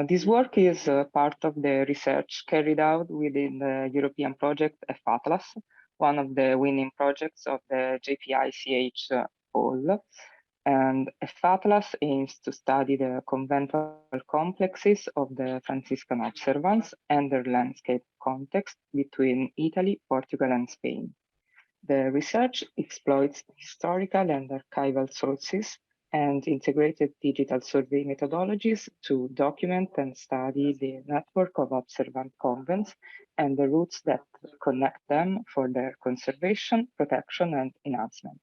This work is part of the research carried out within the European project FATLAS, one of the winning projects of the JPICH poll. And FATLAS aims to study the conventual complexes of the Franciscan Observance and their landscape context between Italy, Portugal, and Spain. The research exploits historical and archival sources and integrated digital survey methodologies to document and study the network of observant convents and the routes that connect them for their conservation, protection, and enhancement.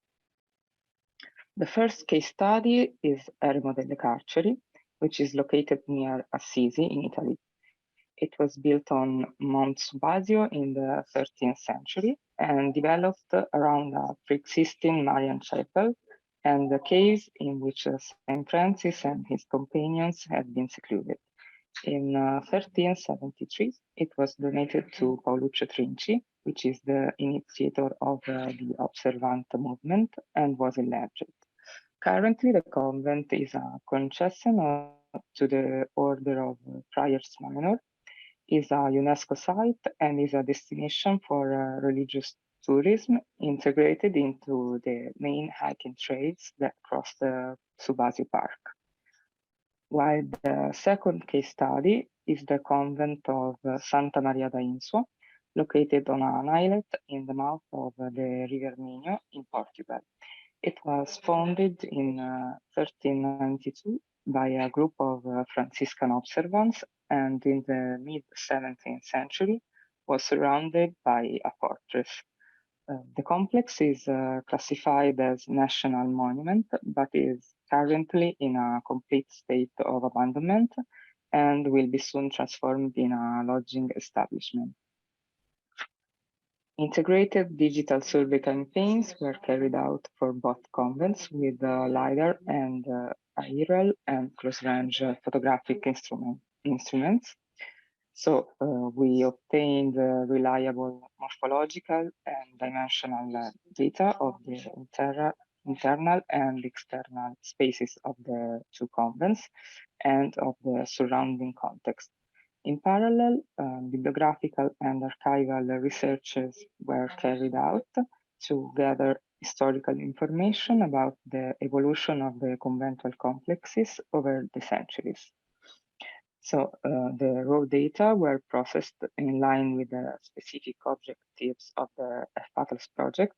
The first case study is Eremo delle Carceri, which is located near Assisi in Italy. It was built on Mount Subasio in the 13th century and developed around a pre-existing Marian chapel and the caves in which St. Francis and his companions had been secluded. In 1373, it was donated to Paoluccio Trinci, which is the initiator of the Observant movement, and was enlarged. Currently, the convent is a concession to the Order of Friars Minor, is a UNESCO site, and is a destination for religious tourism integrated into the main hiking trails that cross the Subasio Park. While the second case study is the convent of Santa Maria da Insua, located on an islet in the mouth of the River Minho in Portugal. It was founded in 1392 by a group of Franciscan Observance, and in the mid-17th century was surrounded by a fortress. The complex is classified as national monument, but is currently in a complete state of abandonment and will be soon transformed in a lodging establishment. Integrated digital survey campaigns were carried out for both convents with LiDAR and aerial and close-range photographic instruments. So we obtained reliable morphological and dimensional data of the internal and external spaces of the two convents and of the surrounding context. In parallel, bibliographical and archival researches were carried out to gather historical information about the evolution of the conventual complexes over the centuries. So the raw data were processed in line with the specific objectives of the FATLAS project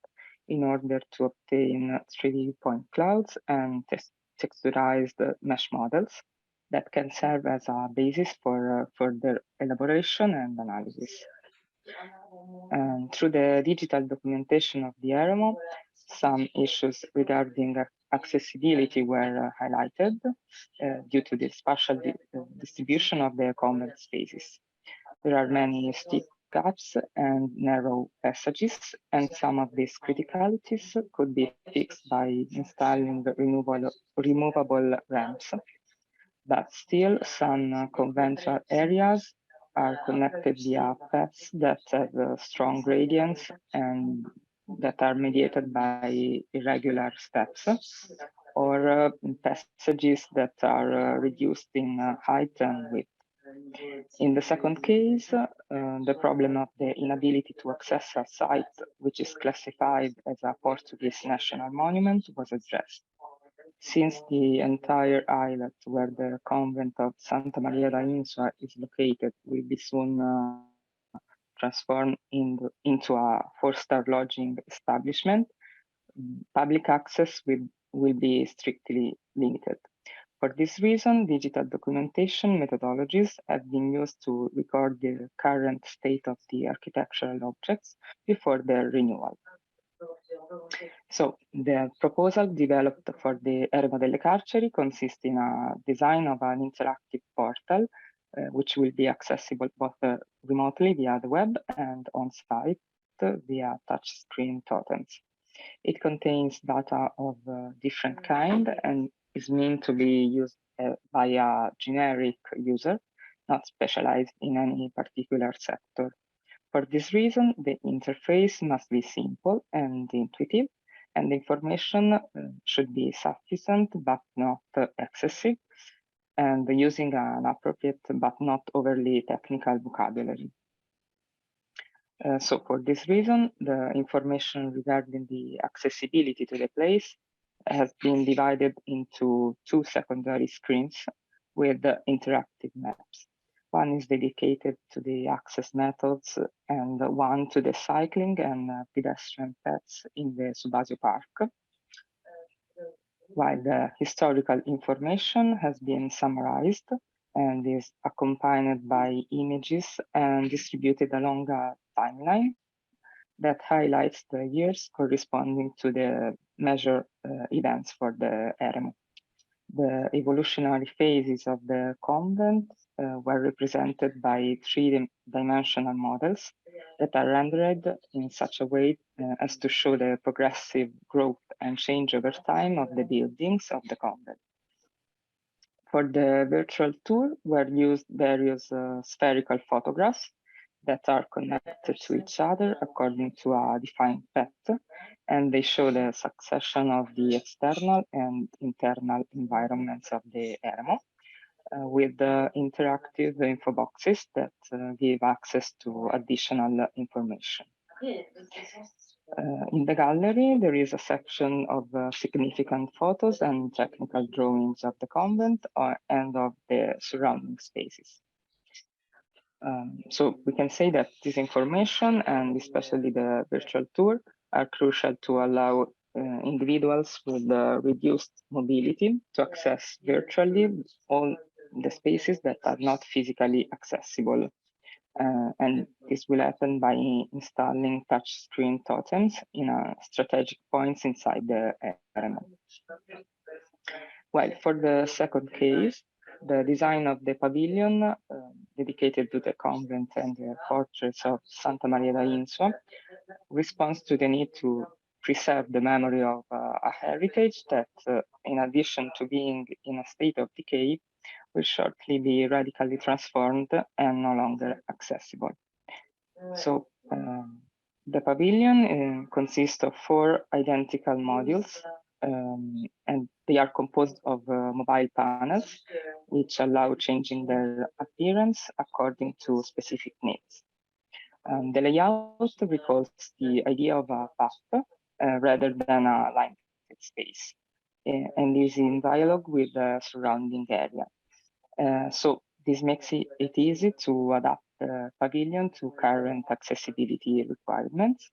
in order to obtain 3D point clouds and texturized mesh models that can serve as a basis for further elaboration and analysis. And through the digital documentation of the Eremo, some issues regarding accessibility were highlighted due to the spatial distribution of the convent spaces. There are many steep gaps and narrow passages, and some of these criticalities could be fixed by installing removable ramps. But still, some conventual areas are connected via paths that have strong gradients and that are mediated by irregular steps, or passages that are reduced in height and width. In the second case, the problem of the inability to access a site which is classified as a Portuguese national monument was addressed. Since the entire islet where the convent of Santa Maria da Insua is located will be soon transformed into a 4-star lodging establishment, public access will be strictly limited. For this reason, digital documentation methodologies have been used to record the current state of the architectural objects before their renewal. So the proposal developed for the Eremo delle Carceri consists in a design of an interactive portal, which will be accessible both remotely via the web and on-site via touchscreen totems. It contains data of different kind and is meant to be used by a generic user, not specialized in any particular sector. For this reason, the interface must be simple and intuitive, and the information should be sufficient but not excessive, and using an appropriate but not overly technical vocabulary. So for this reason, the information regarding the accessibility to the place has been divided into two secondary screens with interactive maps. One is dedicated to the access methods and one to the cycling and pedestrian paths in the Subasio Park, while the historical information has been summarized and is accompanied by images and distributed along a timeline that highlights the years corresponding to the measured events for the eremo. The evolutionary phases of the convent were represented by three-dimensional models that are rendered in such a way as to show the progressive growth and change over time of the buildings of the convent. For the virtual tour were used various spherical photographs that are connected to each other according to a defined path, and they show the succession of the external and internal environments of the eremo, with interactive info boxes that give access to additional information. In the gallery, there is a section of significant photos and technical drawings of the convent and of the surrounding spaces. So we can say that this information, and especially the virtual tour, are crucial to allow individuals with reduced mobility to access virtually all the spaces that are not physically accessible. And this will happen by installing touchscreen totems in strategic points inside the eremo. Well, for the second case, the design of the pavilion dedicated to the convent and the fortress of Santa Maria da Insua responds to the need to preserve the memory of a heritage that, in addition to being in a state of decay, will shortly be radically transformed and no longer accessible. So the pavilion consists of 4 identical modules, and they are composed of mobile panels, which allow changing their appearance according to specific needs. The layout recalls the idea of a path rather than a line space, and is in dialogue with the surrounding area. So this makes it easy to adapt the pavilion to current accessibility requirements.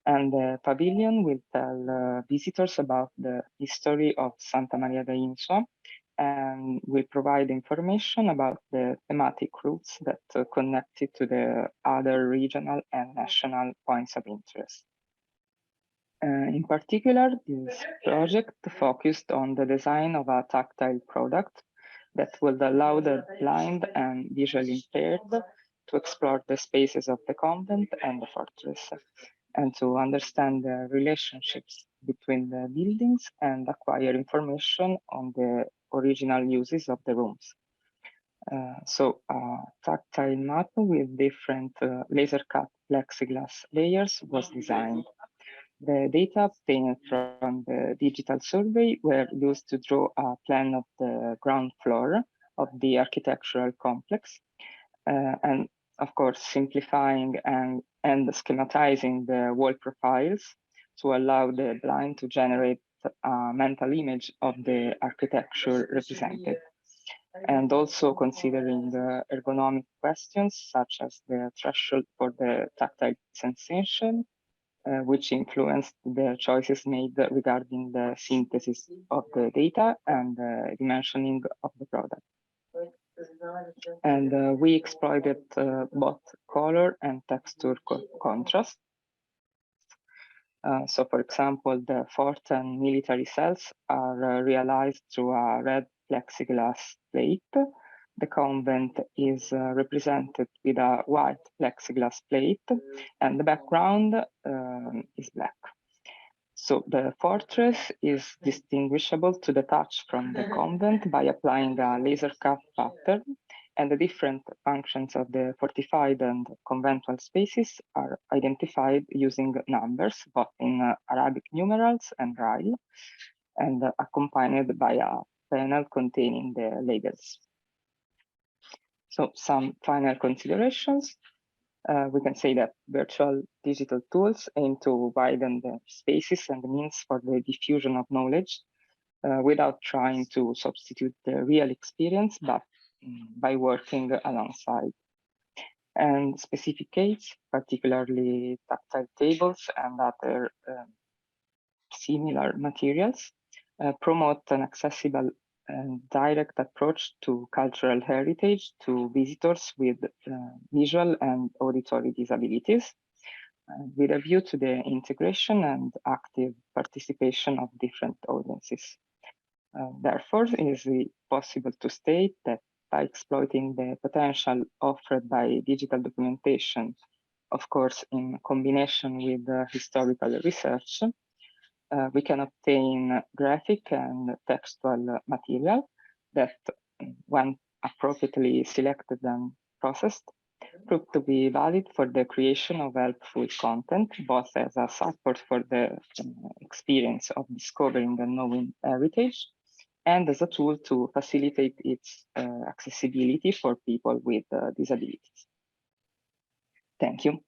And the pavilion will tell visitors about the history of Santa Maria da Insua and will provide information about the thematic routes that connect it to the other regional and national points of interest. In particular, this project focused on the design of a tactile product that will allow the blind and visually impaired to explore the spaces of the convent and the fortress, and to understand the relationships between the buildings and acquire information on the original uses of the rooms. So a tactile map with different laser-cut plexiglass layers was designed. The data obtained from the digital survey were used to draw a plan of the ground floor of the architectural complex, and of course, simplifying and schematizing the wall profiles to allow the blind to generate a mental image of the architecture represented. And also considering the ergonomic questions, such as the threshold for the tactile sensation, which influenced the choices made regarding the synthesis of the data and the dimensioning of the product. And we exploited both color and texture contrast. So for example, the fort and military cells are realized through a red plexiglass plate. The convent is represented with a white plexiglass plate, and the background is black. So the fortress is distinguishable to the touch from the convent by applying a laser cut pattern, and the different functions of the fortified and conventual spaces are identified using numbers, both in Arabic numerals and Braille, and accompanied by a panel containing the labels. So some final considerations. We can say that virtual digital tools aim to widen the spaces and the means for the diffusion of knowledge without trying to substitute the real experience, but by working alongside. And specific aids, particularly tactile tables and other similar materials, promote an accessible and direct approach to cultural heritage to visitors with visual and auditory disabilities, with a view to the integration and active participation of different audiences. Therefore, it is possible to state that by exploiting the potential offered by digital documentation, of course, in combination with historical research, we can obtain graphic and textual material that, when appropriately selected and processed, prove to be valid for the creation of helpful content, both as a support for the experience of discovering and knowing heritage, and as a tool to facilitate its accessibility for people with disabilities. Thank you.